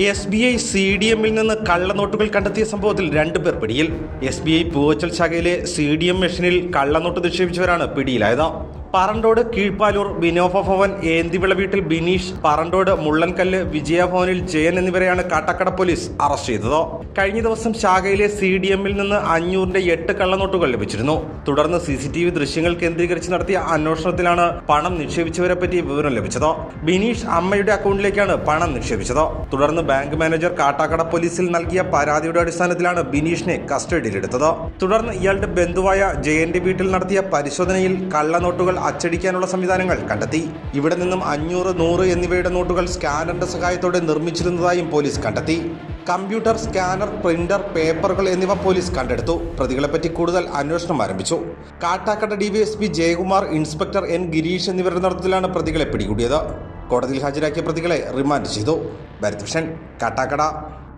SBI CDMൽ നിന്ന് കള്ളനോട്ടുകൾ കണ്ടെത്തിയ സംഭവത്തിൽ 2 പേർ പിടിയിൽ. SBI പൂവച്ചൽ ശാഖയിലെ CDM മെഷീനിൽ കള്ളനോട്ട് നിക്ഷേപിച്ചവരാണ് പിടിയിലായത്. പറണ്ടോട് കീഴ്പാലൂർ വിനോഫ ഭവൻ ഏന്തിവിള വീട്ടിൽ ബിനീഷ്, പറണ്ടോട് മുള്ളൻകല്ല് വിജയഭവനിൽ ജയൻ എന്നിവരെയാണ് കാട്ടാക്കട പോലീസ് അറസ്റ്റ് ചെയ്തത്. കഴിഞ്ഞ ദിവസം ശാഖയിലെ CDMൽ നിന്ന് 500ന്റെ 8 കള്ളനോട്ടുകൾ ലഭിച്ചിരുന്നു. തുടർന്ന് CCTV ദൃശ്യങ്ങൾ കേന്ദ്രീകരിച്ച് നടത്തിയ അന്വേഷണത്തിലാണ് പണം നിക്ഷേപിച്ചവരെ പറ്റി വിവരം ലഭിച്ചത്. ബിനീഷ് അമ്മയുടെ അക്കൗണ്ടിലേക്കാണ് പണം നിക്ഷേപിച്ചത്. തുടർന്ന് ബാങ്ക് മാനേജർ കാട്ടാക്കട പോലീസിൽ നൽകിയ പരാതിയുടെ അടിസ്ഥാനത്തിലാണ് ബിനീഷിനെ കസ്റ്റഡിയിലെടുത്തത്. തുടർന്ന് ഇയാളുടെ ബന്ധുവായ ജയന്റെ വീട്ടിൽ നടത്തിയ പരിശോധനയിൽ കള്ളനോട്ടുകൾ അച്ചടിക്കാനുള്ള സംവിധാനങ്ങൾ കണ്ടെത്തി. ഇവിടെ നിന്നും 500, 100 എന്നിവയുടെ നോട്ടുകൾ സ്കാനറിന്റെ സഹായത്തോടെ നിർമ്മിച്ചിരുന്നതായും പോലീസ് കണ്ടെത്തി. കമ്പ്യൂട്ടർ, സ്കാനർ, പ്രിന്റർ, പേപ്പറുകൾ എന്നിവ പോലീസ് കണ്ടെടുത്തു. പ്രതികളെപ്പറ്റി കൂടുതൽ അന്വേഷണം ആരംഭിച്ചു. Kattakada DYSP Jayakumar, inspector N Girish എന്നിവരുടെ നേതൃത്വത്തിലാണ് പ്രതികളെ പിടികൂടിയത്. കോടതിയിൽ ഹാജരാക്കിയ പ്രതികളെ റിമാൻഡ് ചെയ്തു. ഭാരത് വിഷൻ, കാട്ടാക്കട.